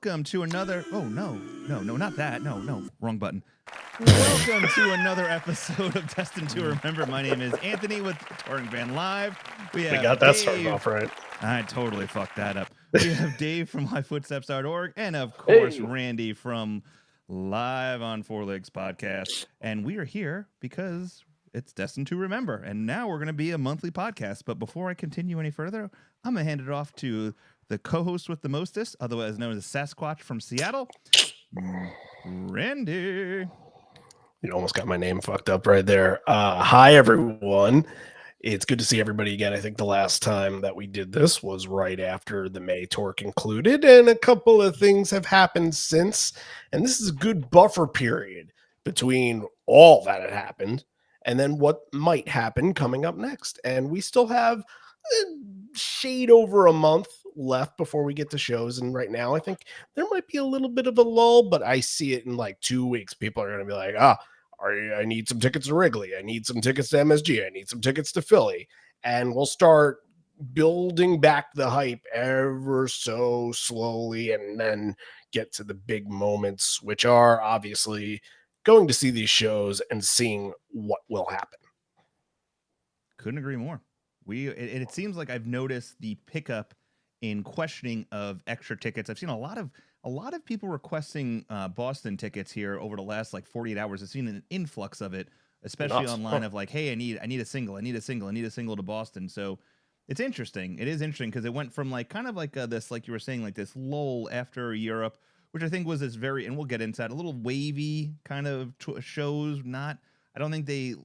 welcome to another. Oh, no, not that. No, wrong button. Welcome to another episode of Destined to Remember. My name is Anthony with Touring Van Live. We got that started off right. I totally fucked that up. We have Dave from highfootsteps.org and, of course, Randy from Live on Four Legs podcast. And we are here because it's Destined to Remember. And now we're going to be a monthly podcast. But before I continue any further, I'm going to hand it off to the co-host with the mostest, otherwise known as Sasquatch from Seattle, Randy. You almost got my name fucked up right there. Hi, everyone. It's good to see everybody again. I think the last time that we did this was right after the May tour concluded, and a couple of things have happened since. And this is a good buffer period between all that had happened and then what might happen coming up next. And we still have a shade over a month left before we get to shows. And right now, I think there might be a little bit of a lull, but I see it in like 2 weeks. People are going to be like, I need some tickets to Wrigley. I need some tickets to MSG. I need some tickets to Philly. And we'll start building back the hype ever so slowly and then get to the big moments, which are obviously going to see these shows and seeing what will happen. Couldn't agree more. It seems like I've noticed the pickup in questioning of extra tickets. I've seen a lot of people requesting Boston tickets here over the last like 48 hours. I've seen an influx of it, especially online of like, hey, I need a single to Boston. So it's interesting. It is interesting because it went from like kind of like this, like you were saying, like this lull after Europe, which I think was this very, and we'll get into that, a little wavy kind of shows. I don't think they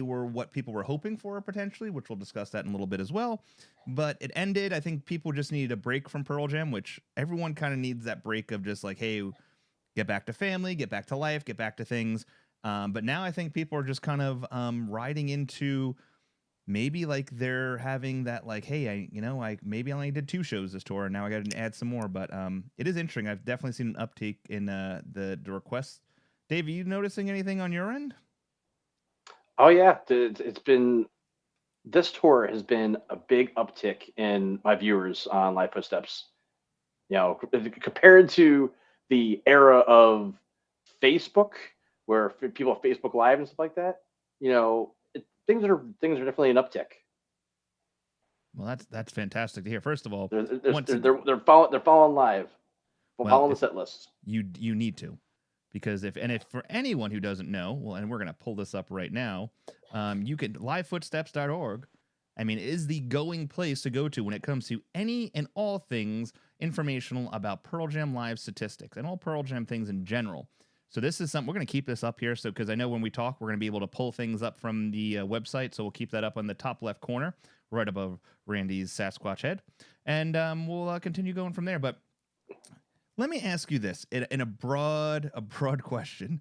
were what people were hoping for potentially, which we'll discuss that in a little bit as well. But it ended. I think people just needed a break from Pearl Jam, which everyone kind of needs that break of just like, hey, get back to family, get back to life, get back to things. But now I think people are just kind of riding into maybe like they're having that like, hey, I maybe I only did 2 shows this tour and now I got to add some more. But it is interesting. I've definitely seen an uptake in the requests. Dave, are you noticing anything on your end? Oh yeah, this tour has been a big uptick in my viewers on Live Footsteps. Compared to the era of Facebook, where people have Facebook Live and stuff like that, things are definitely an uptick. Well, that's fantastic to hear. First of all, they're following live, following the set lists. You need to. Because if for anyone who doesn't know, well, and we're going to pull this up right now, you can livefootsteps.org. I mean, is the going place to go to when it comes to any and all things informational about Pearl Jam live statistics and all Pearl Jam things in general. So this is something we're going to keep this up here. So because I know when we talk, we're going to be able to pull things up from the website. So we'll keep that up on the top left corner, right above Randy's Sasquatch head, and we'll continue going from there. But let me ask you this in a broad question.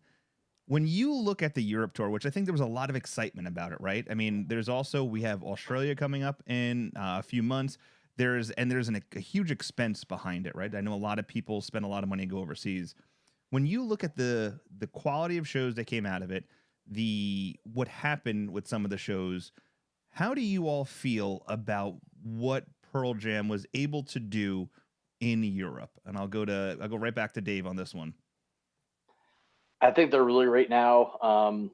When you look at the Europe tour, which I think there was a lot of excitement about it, right? I mean, we have Australia coming up in a few months. There's a huge expense behind it, right? I know a lot of people spend a lot of money and go overseas. When you look at the quality of shows that came out of it, what happened with some of the shows, how do you all feel about what Pearl Jam was able to do in Europe? And I'll go right back to Dave on this one. I think they're really right now.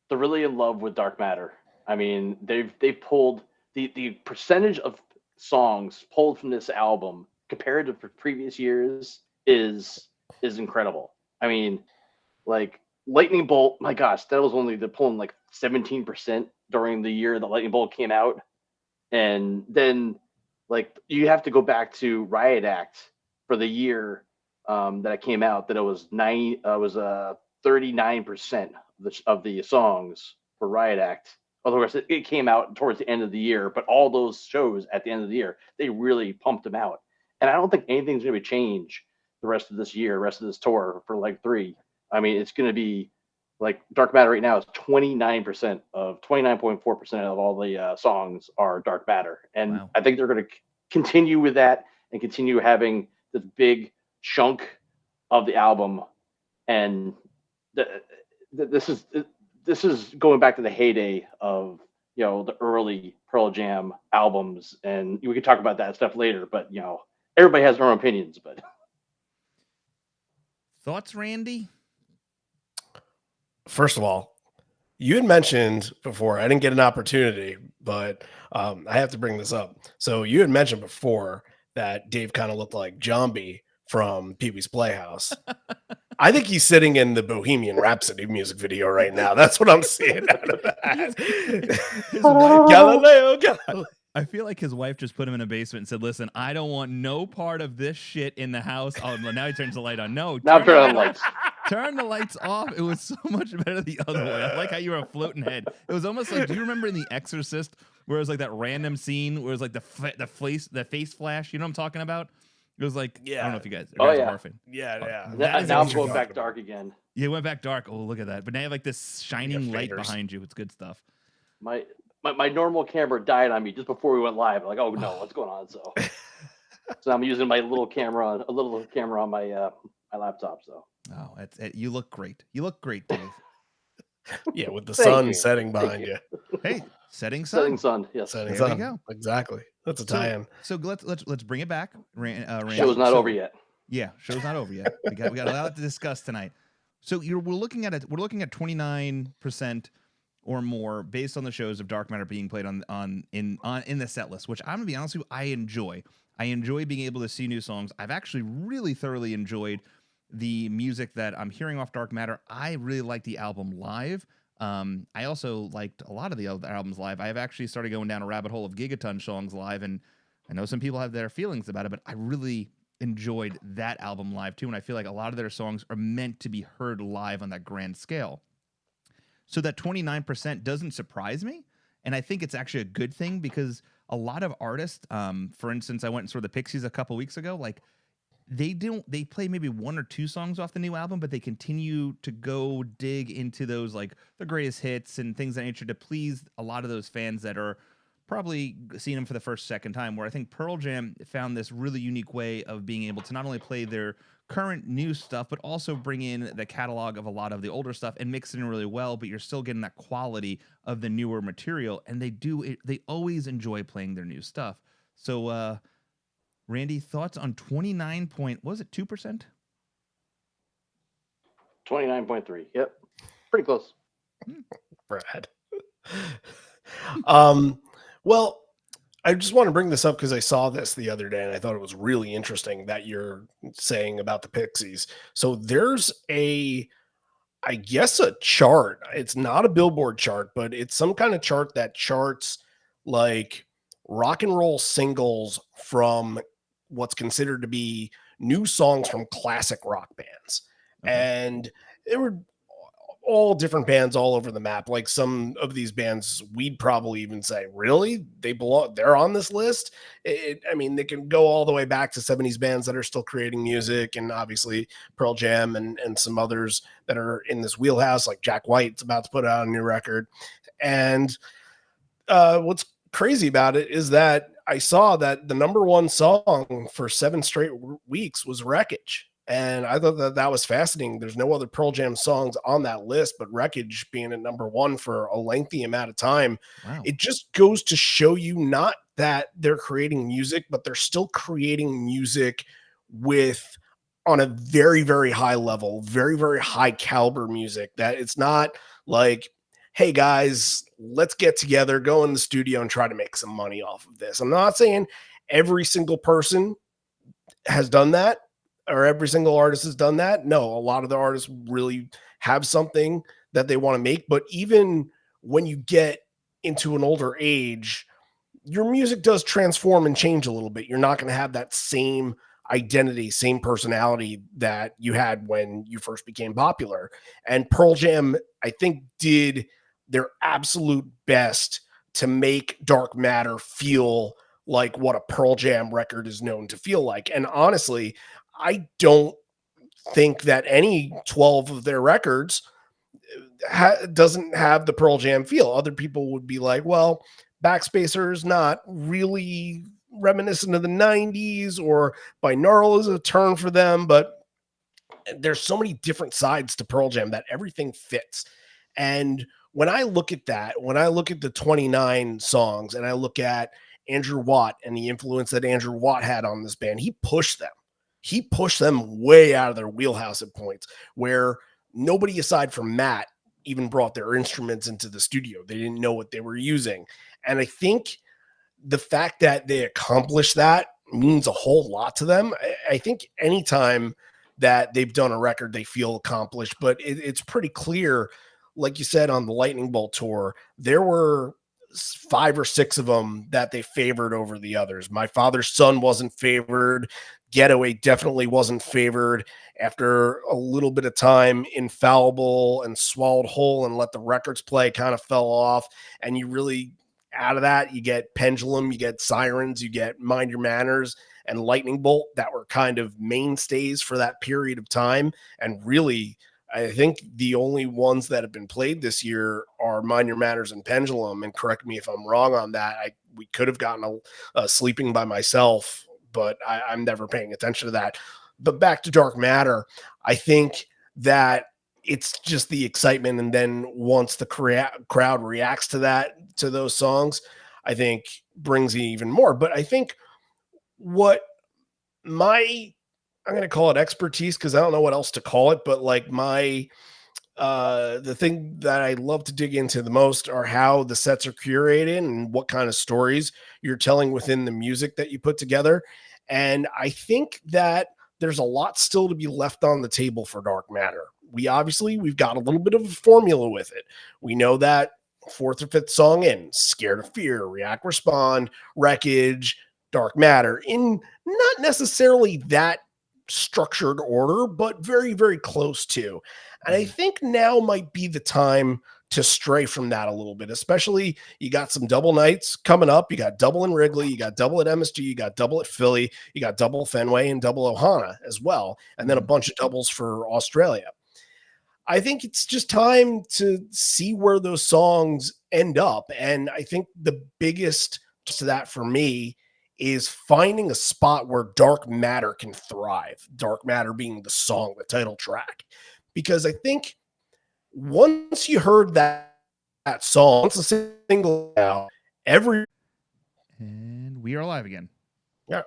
They're really in love with Dark Matter. I mean, they've pulled the percentage of songs pulled from this album compared to previous years is incredible. I mean, like Lightning Bolt, my gosh, that was only they're pulling like 17% during the year that Lightning Bolt came out, and then like you have to go back to Riot Act for the year that it came out, that it was 39% of the songs for Riot Act. Otherwise, it came out towards the end of the year, but all those shows at the end of the year, they really pumped them out. And I don't think anything's going to change the rest of this year, rest of this tour for Leg 3. I mean, it's going to be like Dark Matter right now is 29.4% of all the songs are Dark Matter. And wow. I think they're going to continue with that and continue having this big chunk of the album. And this is going back to the heyday of, the early Pearl Jam albums. And we could talk about that stuff later, but, everybody has their own opinions, but Thoughts, Randy? First of all, you had mentioned before, I didn't get an opportunity, but I have to bring this up. So you had mentioned before that Dave kind of looked like Jambi from Pee-wee's Playhouse. I think he's sitting in the Bohemian Rhapsody music video right now. That's what I'm seeing out of that. His wife, Galileo. I feel like his wife just put him in a basement and said, "Listen, I don't want no part of this shit in the house." Oh, now he turns the light on. No, Now turn on the lights. Turn the lights off. It was so much better the other way. I like how you were a floating head. It was almost like, do you remember in The Exorcist where it was like that random scene where it was like the face flash? You know what I'm talking about? It was like, I don't know if you guys are orphan. Yeah. Now I'm going back dark again. Yeah, it went back dark. Oh, look at that. But now you have like this shining light behind you. It's good stuff. My normal camera died on me just before we went live. Like, oh no, what's going on? So I'm using my little camera on my my laptop. So you look great. You look great, Dave. Yeah, with the sun setting behind you. Hey, setting sun. Setting sun. Yes. Setting There sun. we go. Exactly. That's a tie-in. So let's bring it back. Randy. Show's not over yet. Yeah, show's not over yet. We got a lot to discuss tonight. So we're looking at 29% or more based on the shows of Dark Matter being played in the set list, which I'm gonna be honest with you, I enjoy. I enjoy being able to see new songs. I've actually really thoroughly enjoyed the music that I'm hearing off Dark Matter. I really like the album live. I also liked a lot of the other albums live. I've actually started going down a rabbit hole of Gigaton songs live, and I know some people have their feelings about it, but I really enjoyed that album live too, and I feel like a lot of their songs are meant to be heard live on that grand scale. So that 29% doesn't surprise me, and I think it's actually a good thing because a lot of artists, for instance, I went and saw the Pixies a couple weeks ago, like they play maybe one or two songs off the new album, but they continue to go dig into those like the greatest hits and things of that nature to please a lot of those fans that are probably seeing them for the second time, where I think Pearl Jam found this really unique way of being able to not only play their current new stuff, but also bring in the catalog of a lot of the older stuff and mix it in really well, but you're still getting that quality of the newer material. And they always enjoy playing their new stuff. So, Randy, thoughts on 2%? 29.3. Yep. Pretty close. Brad. Well, I just want to bring this up because I saw this the other day and I thought it was really interesting that you're saying about the Pixies. So there's I guess a chart. It's not a Billboard chart, but it's some kind of chart that charts like rock and roll singles from what's considered to be new songs from classic rock bands. Okay. And there were all different bands all over the map. Like some of these bands, we'd probably even say, really? They're on this list? I mean, they can go all the way back to 70s bands that are still creating music, and obviously Pearl Jam and some others that are in this wheelhouse, like Jack White's about to put out a new record. And what's crazy about it is that I saw that the number one song for 7 straight weeks was Wreckage. And I thought that was fascinating. There's no other Pearl Jam songs on that list, but Wreckage being at number one for a lengthy amount of time. Wow. It just goes to show you not that they're creating music, but they're still creating music on a very, very high level, very, very high caliber music, that it's not like, hey guys, let's get together, go in the studio and try to make some money off of this. I'm not saying every single person has done that, or every single artist has done that. No, a lot of the artists really have something that they want to make. But even when you get into an older age, your music does transform and change a little bit. You're not going to have that same identity, same personality that you had when you first became popular. And Pearl Jam, I think, did their absolute best to make Dark Matter feel like what a Pearl Jam record is known to feel like. And honestly, I don't think that any 12 of their records doesn't have the Pearl Jam feel. Other people would be like, well, Backspacer is not really reminiscent of the 90s, or Binaural is a turn for them, but there's so many different sides to Pearl Jam that everything fits. And when I look at that, when I look at the 29 songs and I look at Andrew Watt and the influence that Andrew Watt had on this band, he pushed them. he pushed them way out of their wheelhouse at points where nobody aside from Matt even brought their instruments into the studio. They didn't know what they were using. And I think the fact that they accomplished that means a whole lot to them. I think anytime that they've done a record, they feel accomplished, but it's pretty clear, like you said, on the Lightning Bolt tour, there were 5 or 6 of them that they favored over the others. My Father's Son wasn't favored. Getaway definitely wasn't favored. After a little bit of time, Infallible and Swallowed Whole and Let the Records Play kind of fell off. And you really, out of that, you get Pendulum, you get Sirens, you get Mind Your Manners and Lightning Bolt that were kind of mainstays for that period of time. And really, I think the only ones that have been played this year are Mind Your Manners and Pendulum. And correct me if I'm wrong on that. We could have gotten a Sleeping by Myself, but I'm never paying attention to that. But back to Dark Matter, I think that it's just the excitement. And then once the crowd reacts to that, to those songs, I think brings you even more. But I think what I'm going to call it expertise, because I don't know what else to call it, but like the thing that I love to dig into the most are how the sets are curated and what kind of stories you're telling within the music that you put together. And I think that there's a lot still to be left on the table for Dark Matter. We've got a little bit of a formula with it. We know that 4th or 5th song in, Scared of Fear, React Respond, Wreckage, Dark Matter, in not necessarily that structured order, but very, very close to. And I think now might be the time to stray from that a little bit, especially you got some double nights coming up. You got double in Wrigley, you got double at MSG, you got double at Philly, you got double Fenway and double Ohana as well. And then a bunch of doubles for Australia. I think it's just time to see where those songs end up. And I think the biggest to that for me is finding a spot where Dark Matter can thrive. Dark Matter being the song, the title track. Because I think once you heard that song, once the single out, and we are live again. Yeah.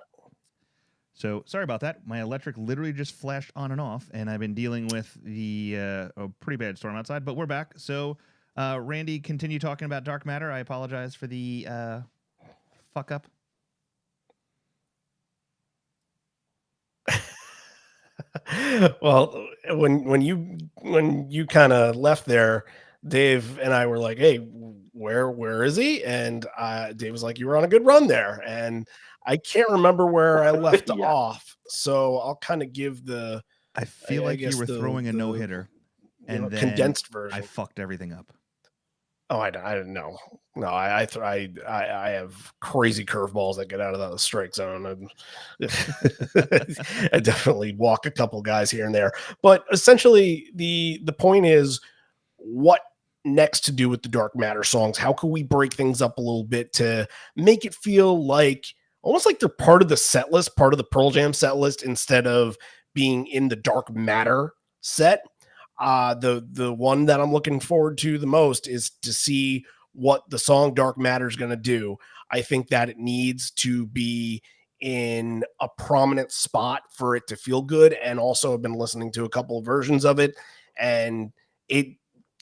So sorry about that. My electric literally just flashed on and off, and I've been dealing with the a pretty bad storm outside, but we're back. So Randy, continue talking about Dark Matter. I apologize for the fuck up. Well, when you kind of left there, Dave and I were like, "Hey, where is he?" And Dave was like, "You were on a good run there," and I can't remember where I left Yeah. off. So I'll kind of give the I feel like you were throwing a no hitter, and then condensed version. I fucked everything up. Oh, I didn't know. No, I have crazy curveballs that get out of the strike zone. I definitely walk a couple guys here and there, but essentially the point is what next to do with the Dark Matter songs. How can we break things up a little bit to make it feel like almost like they're part of the set list, part of the Pearl Jam set list, instead of being in the Dark Matter set? The one that I'm looking forward to the most is to see what the song Dark Matter is going to do. I think that it needs to be in a prominent spot for it to feel good. And also I've been listening to a couple of versions of it, and it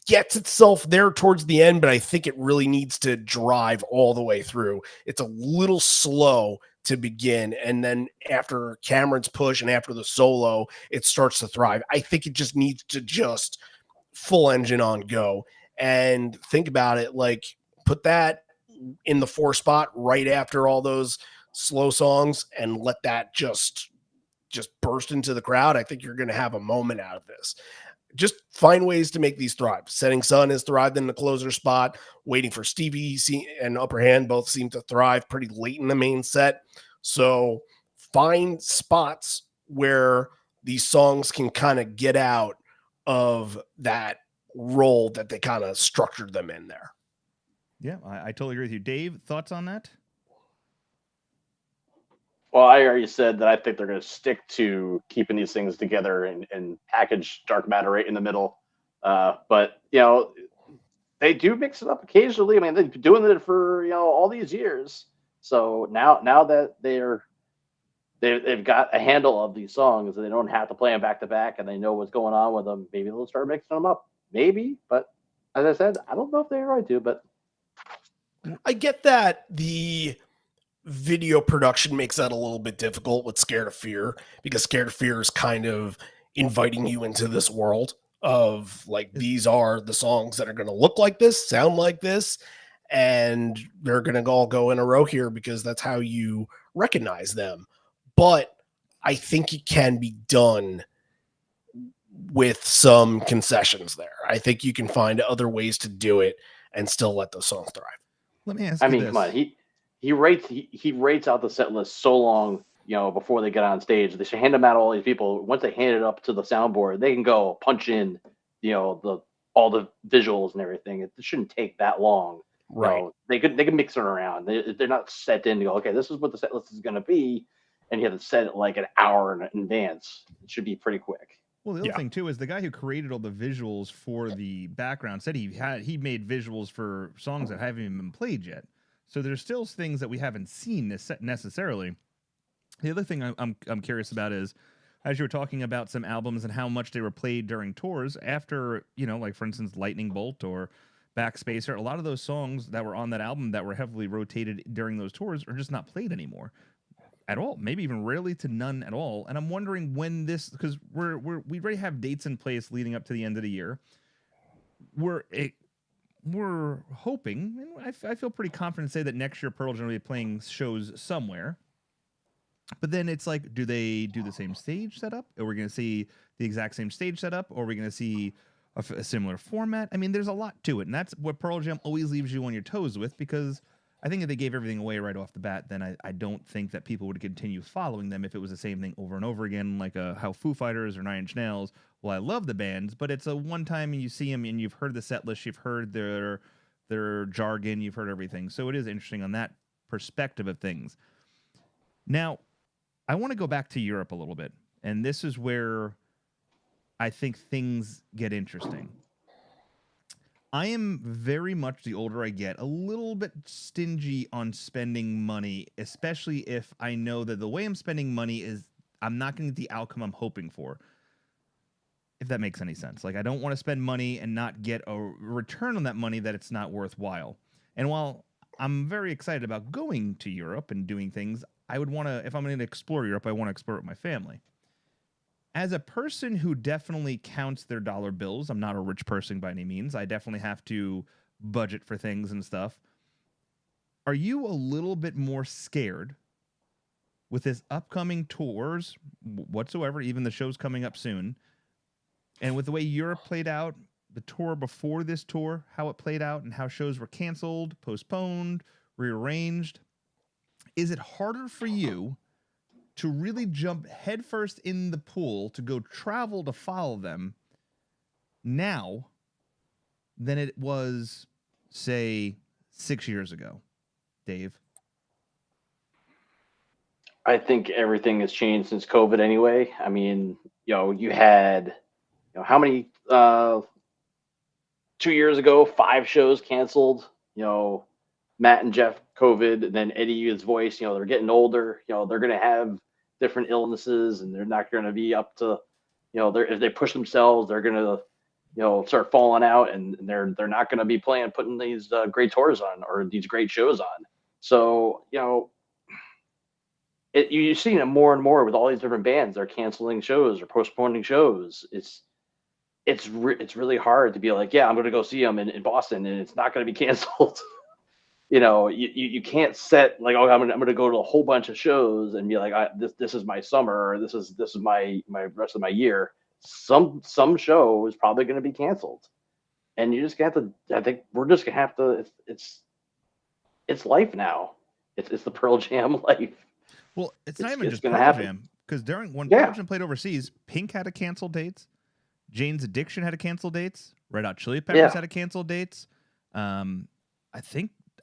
gets itself there towards the end, but I think it really needs to drive all the way through. It's a little slow to begin, and then after Cameron's push and after the solo, it starts to thrive. I think it just needs to just full engine on go. And think about it, like put that in the 4 spot right after all those slow songs and let that just burst into the crowd. I think you're going to have a moment out of this. Just find ways to make these thrive. Setting Sun has thrived in the closer spot. Waiting for Stevie and Upper Hand both seem to thrive pretty late in the main set. So find spots where these songs can kind of get out of that role that they kind of structured them in there. Yeah, I totally agree with you. Dave, thoughts on that? Well, I already said that I think they're going to stick to keeping these things together and package Dark Matter right in the middle. But, they do mix it up occasionally. I mean, they've been doing it for, all these years. So now that they're they've got a handle of these songs, and they don't have to play them back to back, and they know what's going on with them. Maybe they'll start mixing them up. Maybe, but as I said, I don't know if they're going to. But I get that the video production makes that a little bit difficult with Scared of Fear, because Scared of Fear is kind of inviting you into this world of like, these are the songs that are going to look like this, sound like this, and they're going to all go in a row here because that's how you recognize them. But I think it can be done with some concessions there. I think you can find other ways to do it and still let those songs thrive. Let me ask I you mean, this. come on, he rates out the set list so long, before they get on stage. They should hand them out to all these people. Once they hand it up to the soundboard, they can go punch in, all the visuals and everything. It shouldn't take that long. Right. They can mix it around. They're not set in to go, okay, this is what the set list is going to be, and you have to set it like an hour in advance. It should be pretty quick. Well, the other thing too is the guy who created all the visuals for the background said he made visuals for songs that haven't even been played yet. So there's still things that we haven't seen necessarily. The other thing I'm curious about is, as you were talking about some albums and how much they were played during tours, after, like for instance Lightning Bolt or Backspacer, a lot of those songs that were on that album that were heavily rotated during those tours are just not played anymore at all, maybe even rarely to none at all. And I'm wondering when this, because we already have dates in place leading up to the end of the year. We're hoping, and I feel pretty confident to say that next year Pearl Jam will be playing shows somewhere. But then it's like, do they do the same stage setup? Are we going to see the exact same stage setup? Or are we going to see a similar format? I mean, there's a lot to it, and that's what Pearl Jam always leaves you on your toes with, because I think if they gave everything away right off the bat, then I don't think that people would continue following them if it was the same thing over and over again, like how Foo Fighters or Nine Inch Nails. Well, I love the bands, but it's a one time and you see them and you've heard the set list, you've heard their jargon, you've heard everything. So it is interesting on that perspective of things. Now, I want to go back to Europe a little bit, and this is where I think things get interesting. I am very much, the older I get, a little bit stingy on spending money, especially if I know that the way I'm spending money is I'm not going to get the outcome I'm hoping for. If that makes any sense. Like, I don't want to spend money and not get a return on that money that it's not worthwhile. And while I'm very excited about going to Europe and doing things, I would want to, if I'm going to explore Europe, I want to explore it with my family. As a person who definitely counts their dollar bills, I'm not a rich person by any means. I definitely have to budget for things and stuff. Are you a little bit more scared with this upcoming tours whatsoever, even the shows coming up soon, and with the way Europe played out, the tour before this tour, how it played out and how shows were canceled, postponed, rearranged? Is it harder for you to really jump headfirst in the pool to go travel to follow them now than it was, say, 6 years ago? Dave? I think everything has changed since COVID anyway. I mean, you had, how many, 2 years ago, 5 shows canceled, Matt and Jeff COVID, and then Eddie, his voice, they're getting older, they're going to have different illnesses, and they're not going to be up to, if they push themselves, they're going to, start falling out, and they're not going to be putting these great tours on or these great shows on. So, you're seeing it more and more with all these different bands. They're canceling shows or postponing shows. It's really hard to be like, yeah, I'm going to go see them in Boston, and it's not going to be canceled. You can't set like, oh, I'm gonna go to a whole bunch of shows and be like, this is my summer, or this is my rest of my year. Some show is probably going to be canceled, and you just have to. I think we're just gonna have to. It's life now. It's the Pearl Jam life. Well, it's not even just gonna Pearl happen. Jam, because when Pearl Jam played overseas, Pink had to cancel dates, Jane's Addiction had to cancel dates, Red Hot Chili Peppers had to cancel dates.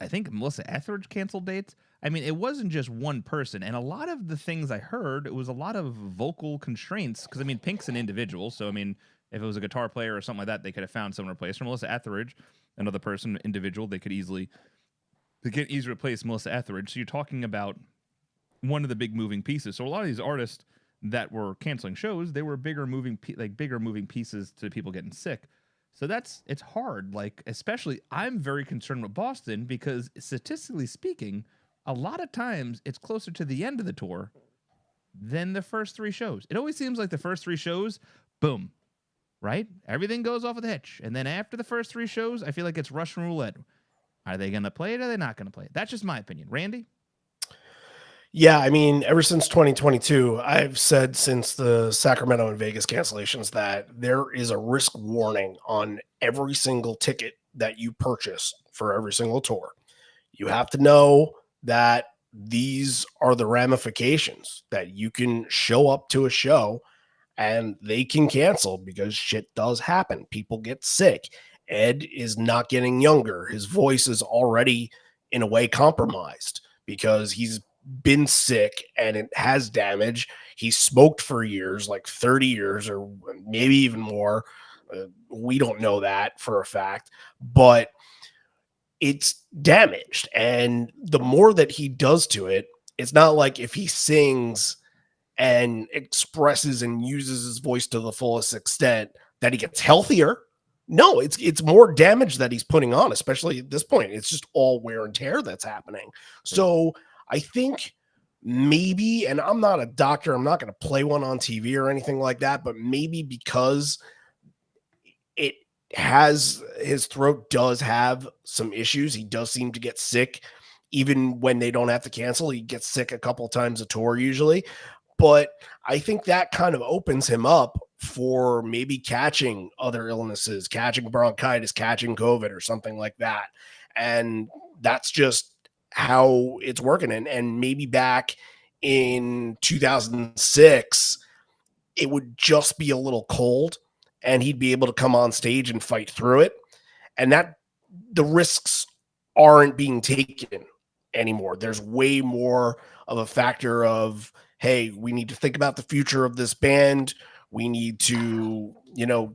I think Melissa Etheridge canceled dates. I mean, it wasn't just one person. And a lot of the things I heard, it was a lot of vocal constraints. Because, I mean, Pink's an individual. So, I mean, if it was a guitar player or something like that, they could have found someone to replace her. Melissa Etheridge, another person, individual, they could easily replace Melissa Etheridge. So you're talking about one of the big moving pieces. So a lot of these artists that were canceling shows, they were bigger moving pieces to people getting sick. So it's hard. Like, especially, I'm very concerned with Boston because statistically speaking, a lot of times it's closer to the end of the tour than the first three shows. It always seems like the first three shows, boom, right? Everything goes off with a hitch. And then after the first three shows, I feel like it's Russian roulette. Are they going to play it? Or are they not going to play it? That's just my opinion. Randy? Yeah, I mean, ever since 2022, I've said since the Sacramento and Vegas cancellations that there is a risk warning on every single ticket that you purchase for every single tour. You have to know that these are the ramifications, that you can show up to a show and they can cancel because shit does happen. People get sick. Ed is not getting younger. His voice is already in a way compromised because he's been sick and it has damage. He smoked for years, like 30 years or maybe even more. We don't know that for a fact, but it's damaged. And the more that he does to it, it's not like if he sings and expresses and uses his voice to the fullest extent that he gets healthier. No, it's more damage that he's putting on, especially at this point. It's just all wear and tear that's happening. So I think maybe, and I'm not a doctor, I'm not going to play one on TV or anything like that, but maybe because it has, his throat does have some issues. He does seem to get sick even when they don't have to cancel. He gets sick a couple times a tour usually. But I think that kind of opens him up for maybe catching other illnesses, catching bronchitis, catching COVID or something like that. And that's just how it's working. And maybe back in 2006, it would just be a little cold and he'd be able to come on stage and fight through it. And that the risks aren't being taken anymore. There's way more of a factor of, hey, we need to think about the future of this band. We need to,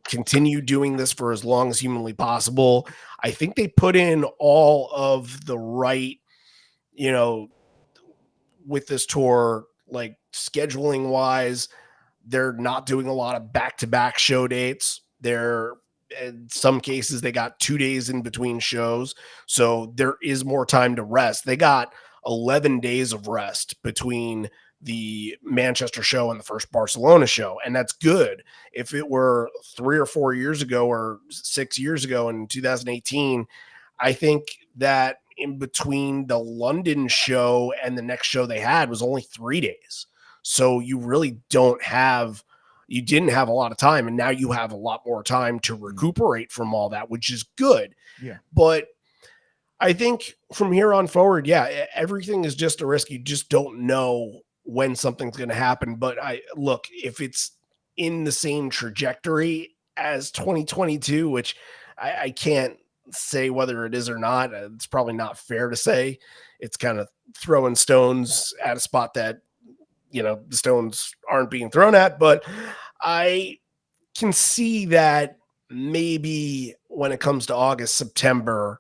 continue doing this for as long as humanly possible. I think they put in all of the right, with this tour, like scheduling wise, they're not doing a lot of back-to-back show dates. They're, in some cases, they got 2 days in between shows. So there is more time to rest. They got 11 days of rest between the Manchester show and the first Barcelona show. And that's good. If it were 3 or 4 years ago or 6 years ago in 2018, I think that in between the London show and the next show they had was only 3 days. So you really didn't have a lot of time. And now you have a lot more time to recuperate from all that, which is good. Yeah. But I think from here on forward, yeah, everything is just a risk. You just don't know when something's going to happen. But if it's in the same trajectory as 2022, which I can't say whether it is or not, it's probably not fair to say. It's kind of throwing stones at a spot that, the stones aren't being thrown at. But I can see that maybe when it comes to August, September,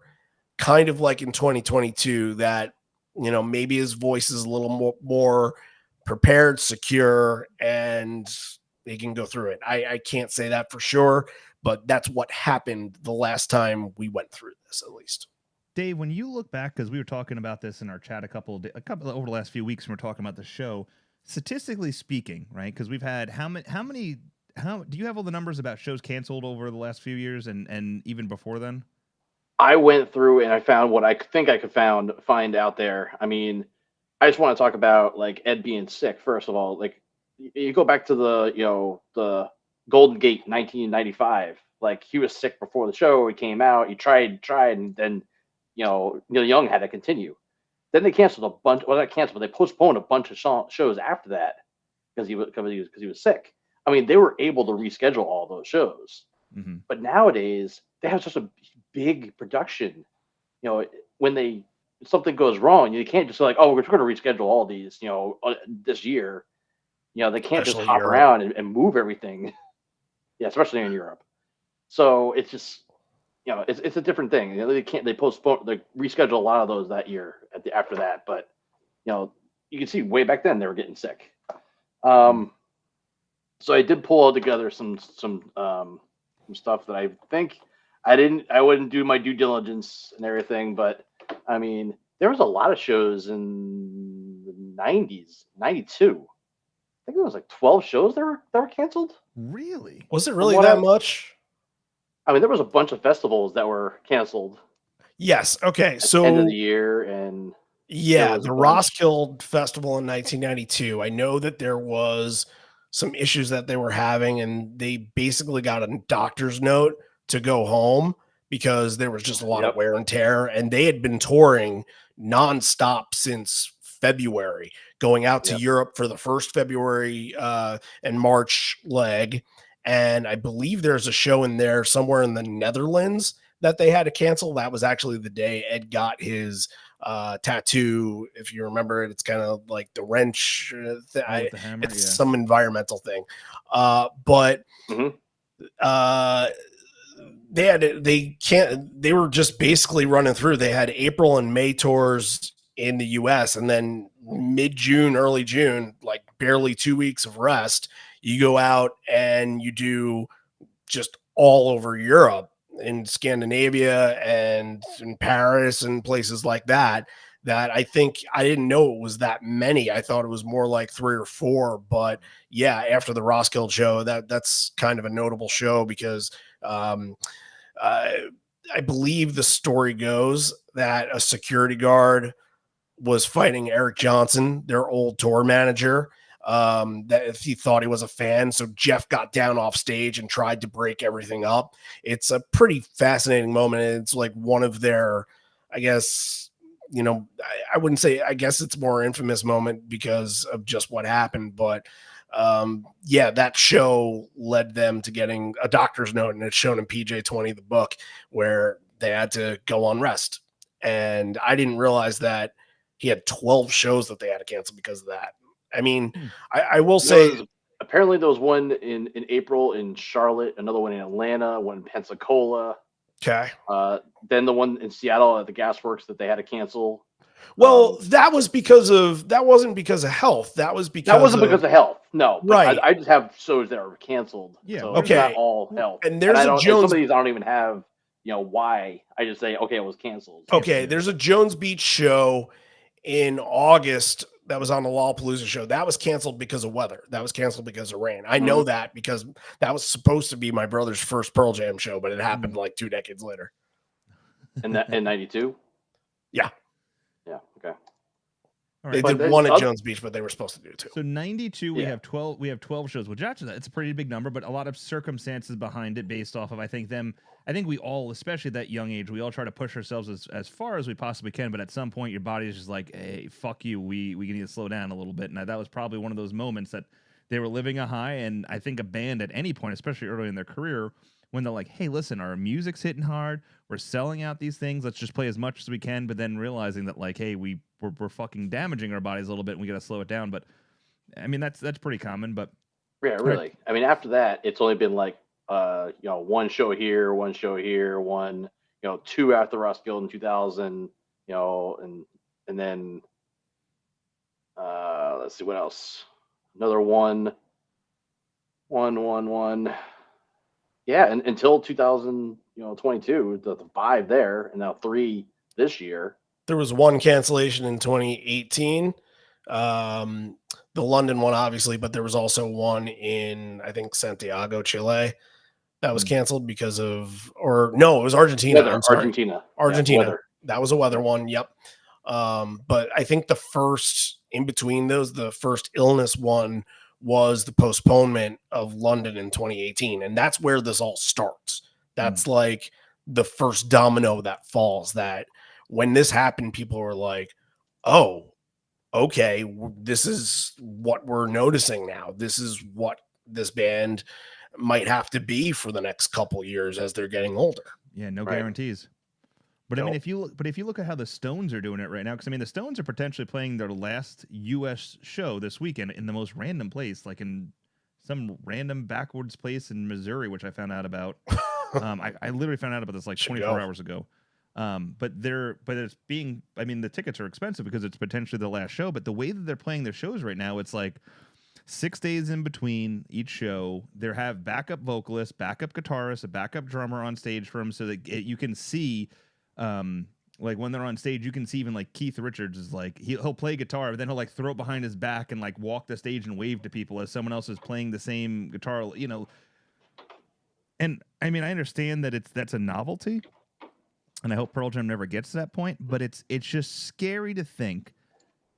kind of like in 2022, that, maybe his voice is a little more prepared, secure, and they can go through it. I can't say that for sure, but that's what happened the last time we went through this, at least. Dave, when you look back, because we were talking about this in our chat a couple over the last few weeks, when we're talking about the show, statistically speaking, right? Because we've had how many do you have all the numbers about shows canceled over the last few years and even before then? I went through and I found what I think I could find out there. I mean, I just want to talk about like Ed being sick. First of all, like you go back to the Golden Gate 1995. Like he was sick before the show. He came out. He tried, and then Neil Young had to continue. Then they canceled a bunch. Well, not canceled, but they postponed a bunch of shows after that because he was sick. I mean, they were able to reschedule all those shows. Mm-hmm. But nowadays they have such a big production. When something goes wrong, you can't just like, oh, we're going to reschedule all these, this year. They can't Especially just hop Europe. around and move everything. Yeah, especially in Europe. So it's just, it's a different thing. They postpone, they reschedule a lot of those that year after that. But, you can see way back then they were getting sick. So I did pull together some stuff that I think I wouldn't do my due diligence and everything, but I mean, there was a lot of shows in the 90s, 92. I think it was like 12 shows that were canceled. Really? Was it really that much? I mean, there was a bunch of festivals that were canceled. Yes. Okay. At So the end of the year, and yeah, the Roskilde Festival in 1992. I know that there was some issues that they were having, and they basically got a doctor's note to go home because there was just a lot of wear and tear, and they had been touring nonstop since February, going out to Europe for the first February and March leg. And I believe there's a show in there somewhere in the Netherlands that they had to cancel. That was actually the day Ed got his tattoo. If you remember it, it's kind of like the wrench. The hammer, it's some environmental thing. But they were just basically running through. They had April and May tours in the US, and then mid-June, early June, like barely 2 weeks of rest. You go out and you do just all over Europe, in Scandinavia and in Paris and places like that. That I think I didn't know it was that many. I thought it was more like 3 or 4. But yeah, after the Roskilde show, that's kind of a notable show because I believe the story goes that a security guard was fighting Eric Johnson, their old tour manager, that if he thought he was a fan. So Jeff got down off stage and tried to break everything up. It's a pretty fascinating moment. It's like one of their, I guess, I wouldn't say, I guess it's more infamous moment because of just what happened. But yeah, that show led them to getting a doctor's note, and it's shown in PJ20, the book, where they had to go on rest. And I didn't realize that he had 12 shows that they had to cancel because of that. I mean, I will say, apparently there was one in April in Charlotte, another one in Atlanta, one in Pensacola. Okay. Then the one in Seattle at the Gasworks that they had to cancel. Well, that wasn't because of health. That wasn't because of health. No, right. I just have shows that are canceled. Yeah. So okay. It's not all health. And there's a Jones. Some of these I don't even have. Why? I just say, okay, it was canceled. Okay. There's a Jones Beach show in August that was on the Lollapalooza show. That was canceled because of weather. That was canceled because of rain. I know that because that was supposed to be my brother's first Pearl Jam show, but it happened like 2 decades later. In 92? Yeah. Yeah. Okay. Right. They did one at Jones Beach, but they were supposed to do 2. So 92, we have 12. We have 12 shows, which actually it's a pretty big number, but a lot of circumstances behind it, based off of I think we all, especially at that young age, we all try to push ourselves as far as we possibly can. But at some point, your body is just like, hey, fuck you. We need to slow down a little bit. And that was probably one of those moments that they were living a high. And I think a band at any point, especially early in their career, when they're like, hey, listen, our music's hitting hard. We're selling out these things. Let's just play as much as we can. But then realizing that, like, hey, we're fucking damaging our bodies a little bit and we got to slow it down. But I mean, that's pretty common. But yeah, really. I mean, after that, it's only been like, one show here, one, 2 after Roskilde in 2000, and then, let's see what else. Another one. Yeah, and until 2022, the 5 there, and now 3 this year. There was one cancellation in 2018, the London one, obviously, but there was also one in, I think, Santiago, Chile, that was canceled because of, or no, it was Argentina. Argentina. Yeah, that was a weather one. Yep. But I think the first in between those, the first illness one was the postponement of London in 2018. And that's where this all starts. That's like the first domino that falls, that when this happened, people were like, oh, okay, this is what we're noticing now. This is what this band might have to be for the next couple years as they're getting older. Yeah, no guarantees. But I mean, if you look at how the Stones are doing it right now, because I mean, the Stones are potentially playing their last U.S. show this weekend in the most random place, like in some random backwards place in Missouri, which I found out about. I literally found out about this like 24 hours ago. But it's being, I mean, the tickets are expensive because it's potentially the last show, but the way that they're playing their shows right now, it's like 6 days in between each show. They have backup vocalists, backup guitarists, a backup drummer on stage for them, so that you can see, like when they're on stage, you can see even like Keith Richards is like he'll play guitar, but then he'll like throw it behind his back and like walk the stage and wave to people as someone else is playing the same guitar, you know. And I mean, I understand that that's a novelty, and I hope Pearl Jam never gets to that point, but it's just scary to think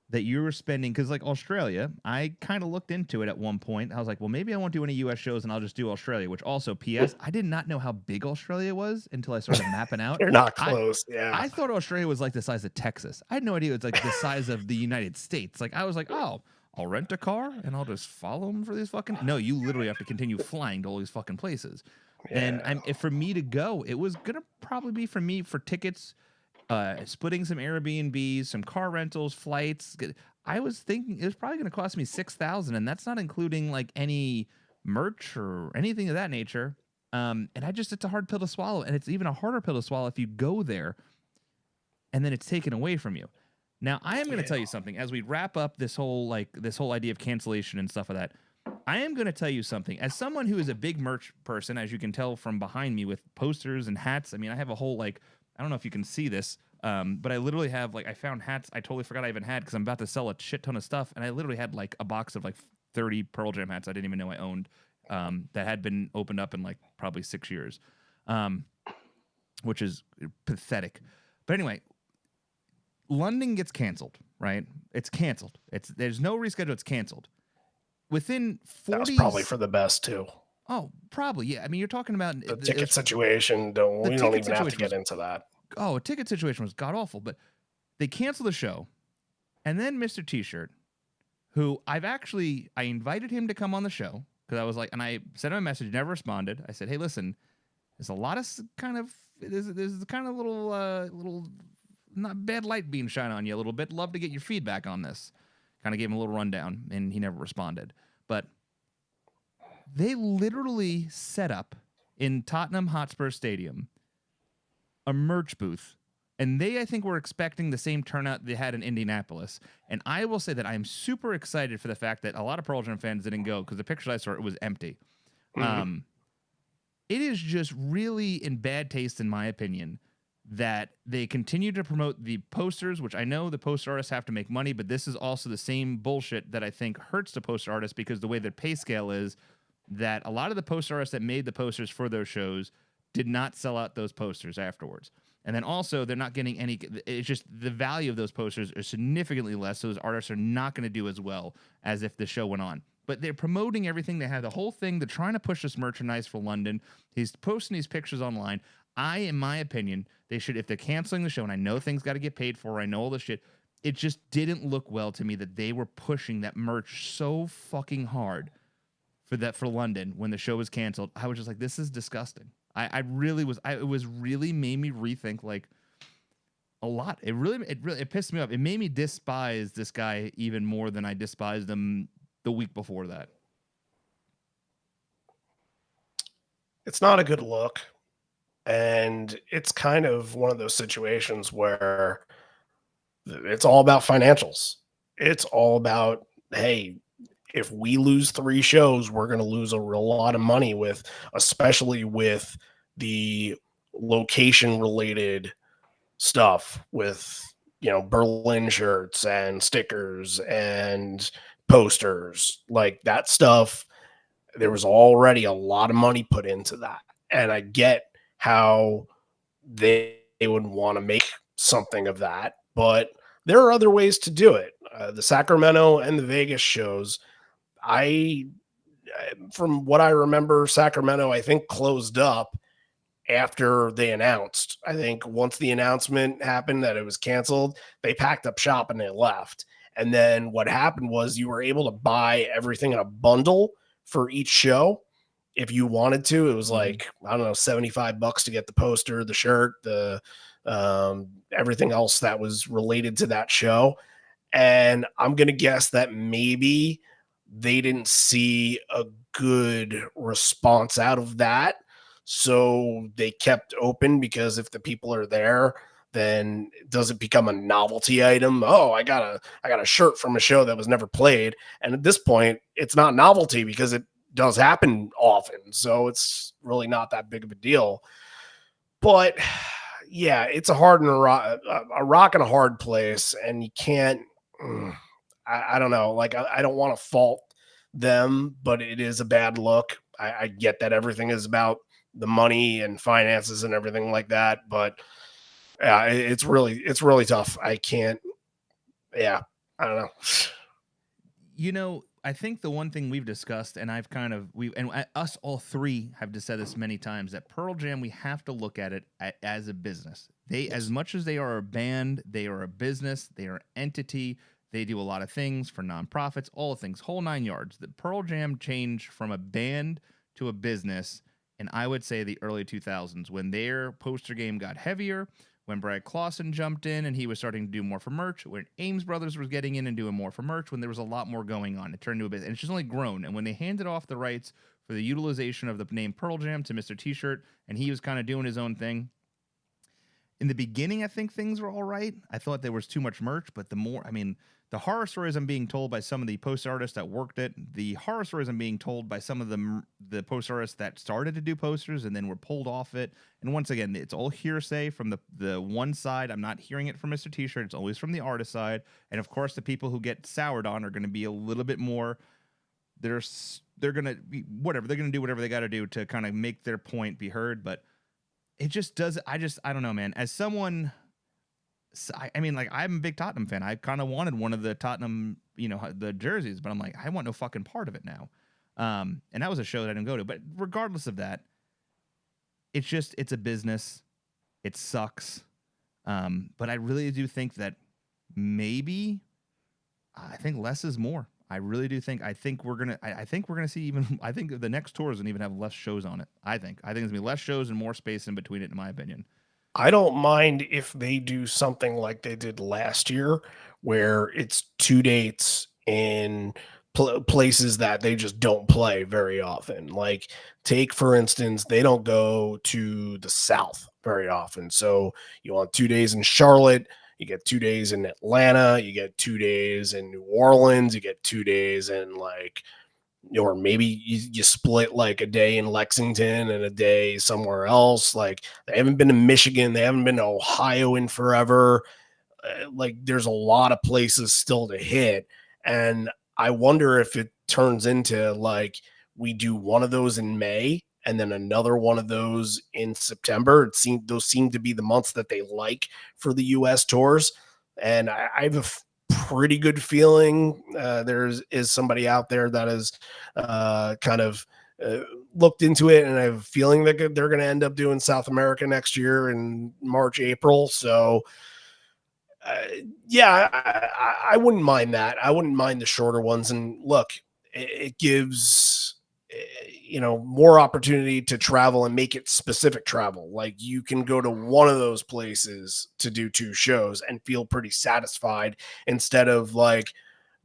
that you were spending, because like Australia, I kind of looked into it at one point. I was like, well, maybe I won't do any US shows and I'll just do Australia, which also, PS, I did not know how big Australia was until I started mapping out. They're not close. I thought Australia was like the size of Texas. I had no idea it was like the size of the United States. Like I was like, oh, I'll rent a car and I'll just follow them for these fucking. No, you literally have to continue flying to all these fucking places. Yeah. And if for me to go, it was gonna probably be for me for tickets, splitting some Airbnbs, some car rentals, flights. I was thinking it was probably going to cost me $6,000, and that's not including like any merch or anything of that nature. And it's a hard pill to swallow, and it's even a harder pill to swallow if you go there, and then it's taken away from you. Now, I am going to tell you something as we wrap up this whole idea of cancellation and stuff like that. I am going to tell you something as someone who is a big merch person, as you can tell from behind me with posters and hats. I mean, I have a whole I don't know if you can see this, but I literally have I found hats I totally forgot I even had because I'm about to sell a shit ton of stuff, and I literally had like a box of 30 Pearl Jam hats I didn't even know I owned, that had been opened up in probably 6 years, which is pathetic. But anyway, London gets canceled, right? It's canceled. There's no reschedule. It's canceled. Within 40. That's probably for the best too. Oh, probably, yeah. I mean, you're talking about the ticket situation. We don't even have to get into that. Oh, a ticket situation was god awful, but they canceled the show, and then Mr. T-Shirt, who I invited him to come on the show because I was like, and I sent him a message, never responded. I said, hey, listen, there's a lot of there's kind of little not bad light being shined on you a little bit. Love to get your feedback on this. Kind of gave him a little rundown, and he never responded. But they literally set up in Tottenham Hotspur Stadium a merch booth, and I think were expecting the same turnout they had in Indianapolis. And I will say that I'm super excited for the fact that a lot of Pearl Jam fans didn't go because the pictures I saw, it was empty. Mm-hmm. It is just really in bad taste, in my opinion, that they continue to promote the posters, which I know the poster artists have to make money, but this is also the same bullshit that I think hurts the poster artists because the way their pay scale is, that a lot of the poster artists that made the posters for those shows did not sell out those posters afterwards. And then also they're not getting any, it's just the value of those posters are significantly less, so those artists are not going to do as well as if the show went on. But they're promoting everything. They have the whole thing. They're trying to push this merchandise for London. He's posting these pictures online. In my opinion, they should, if they're canceling the show, and I know things got to get paid for, I know all this shit, it just didn't look well to me that they were pushing that merch so fucking hard for London when the show was canceled. I was just like, this is disgusting. I really was. It was really made me rethink a lot. It pissed me off. It made me despise this guy even more than I despised him the week before that. It's not a good look. And it's kind of one of those situations where it's all about financials. It's all about, hey, if we lose 3 shows, we're going to lose a real lot of money especially with the location related stuff with, Berlin shirts and stickers and posters, like that stuff. There was already a lot of money put into that. And I get how they would want to make something of that, but there are other ways to do it. The Sacramento and the Vegas shows, from what I remember, Sacramento, I think, closed up after they announced. I think once the announcement happened that it was canceled, they packed up shop and they left. And then what happened was you were able to buy everything in a bundle for each show. If you wanted to, it was like, I don't know, $75 to get the poster, the shirt, the everything else that was related to that show. And I'm going to guess that maybe they didn't see a good response out of that. So they kept open because if the people are there, then does it become a novelty item? Oh, I got a shirt from a show that was never played. And at this point, it's not novelty because it does happen often. So it's really not that big of a deal. But yeah, it's a hard and a rock and a hard place, and you can't. I don't know. Like I don't want to fault them, but it is a bad look. I get that everything is about the money and finances and everything like that, but yeah, it's really tough. I can't. Yeah, I don't know. You know, I think the one thing we've discussed, and I've kind of us all three have just said this many times, that Pearl Jam, we have to look at it as a business. They, as much as they are a band, they are a business, they are an entity. They do a lot of things for nonprofits, all things, whole nine yards. The Pearl Jam changed from a band to a business, and I would say the early 2000s when their poster game got heavier, when Brad Clausen jumped in and he was starting to do more for merch, when Ames Brothers was getting in and doing more for merch, when there was a lot more going on. It turned into a business, and it's just only grown. And when they handed off the rights for the utilization of the name Pearl Jam to Mr. T-Shirt, and he was kind of doing his own thing, in the beginning, I think things were all right. I thought there was too much merch, but the horror stories I'm being told by some of the poster artists that worked it, the horror stories I'm being told by some of the poster artists that started to do posters and then were pulled off it. And once again, it's all hearsay from the one side. I'm not hearing it from Mr. T-Shirt. It's always from the artist side. And of course, the people who get soured on are going to be a little bit more. They're going to be whatever. They're going to do whatever they got to do to kind of make their point be heard. But it just does. I don't know, man. As someone, like I'm a big Tottenham fan. I kind of wanted one of the Tottenham, the jerseys, but I'm like, I want no fucking part of it now. And that was a show that I didn't go to. But regardless of that, it's a business. It sucks. But I really do think that maybe I think less is more. I really do think. I think we're gonna see even. I think the next tour is gonna even have less shows on it. I think it's gonna be less shows and more space in between it, in my opinion. I don't mind if they do something like they did last year, where it's 2 dates in places that they just don't play very often. Like, take for instance, they don't go to the South very often. So you want 2 days in Charlotte, you get 2 days in Atlanta, you get 2 days in New Orleans, you get 2 days in like, or maybe you split like a day in Lexington and a day somewhere else. Like, they haven't been to Michigan, they haven't been to Ohio in forever. Like, there's a lot of places still to hit, and I wonder if it turns into like we do one of those in May and then another one of those in September. Those seem to be the months that they like for the U.S. tours, and I have a pretty good feeling there is somebody out there that has kind of looked into it, and I have a feeling that they're going to end up doing South America next year in March, April. So yeah, I wouldn't mind that. I wouldn't mind the shorter ones. And look, it gives more opportunity to travel and make it specific travel. Like, you can go to one of those places to do 2 shows and feel pretty satisfied, instead of like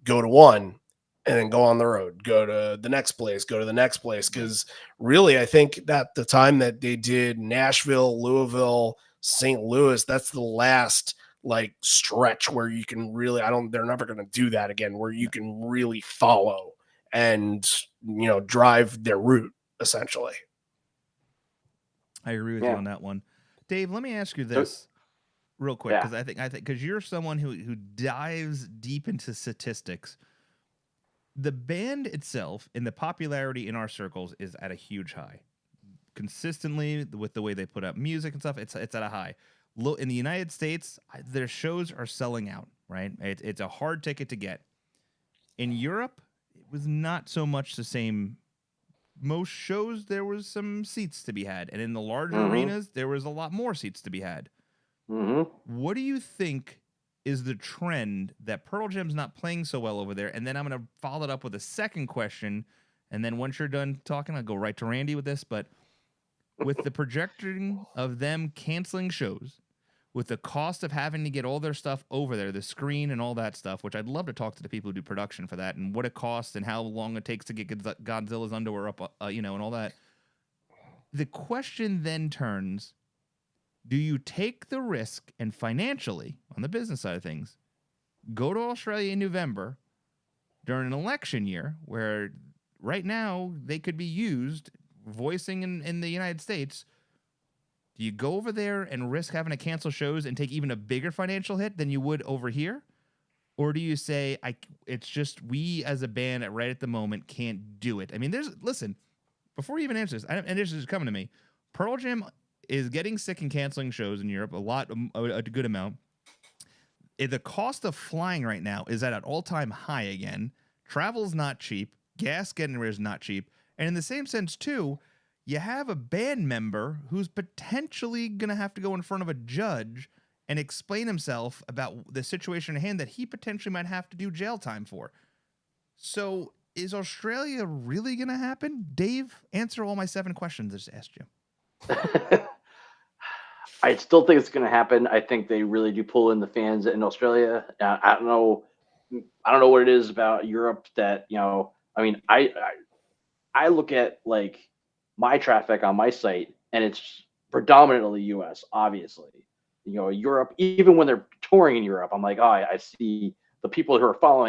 go to one and then go on the road, go to the next place, go to the next place. Because really, I think that the time that they did Nashville, Louisville, St. Louis, that's the last like stretch where you can really, they're never going to do that again, where you can really follow and drive their route essentially. I agree with you on that one. Dave, let me ask you this real quick, because I think because you're someone who dives deep into statistics. The band itself and the popularity in our circles is at a huge high. Consistently, with the way they put out music and stuff, it's at a high. In the United States, their shows are selling out, right? It's a hard ticket to get. In Europe, it was not so much the same. Most shows, there was some seats to be had. And in the larger arenas, there was a lot more seats to be had. What do you think is the trend that Pearl Jam's not playing so well over there? And then I'm going to follow it up with a second question. And then once you're done talking, I'll go right to Randy with this. But with the projection of them canceling shows, with the cost of having to get all their stuff over there, the screen and all that stuff, which I'd love to talk to the people who do production for that and what it costs and how long it takes to get Godzilla's underwear up, and all that. the question then turns, do you take the risk and financially, on the business side of things, go to Australia in November during an election year where right now they could be used voicing in the United States? Do you go over there and risk having to cancel shows and take even a bigger financial hit than you would over here? Or do you say, it's just we as a band right at the moment can't do it? I mean, listen, before you even answer this, and this is coming to me, Pearl Jam is getting sick and canceling shows in Europe, a good amount. The cost of flying right now is at an all-time high again. Travel's not cheap. Gas getting there is not cheap. And in the same sense, too, you have a band member who's potentially going to have to go in front of a judge and explain himself about the situation at hand that he potentially might have to do jail time for. So is Australia really going to happen? Dave, answer all my 7 questions I just asked you. I still think it's going to happen. I think they really do pull in the fans in Australia. I don't know what it is about Europe that, I mean, I look at like my traffic on my site and it's predominantly US, obviously. Europe, even when they're touring in Europe, I'm like, oh, I see the people who are following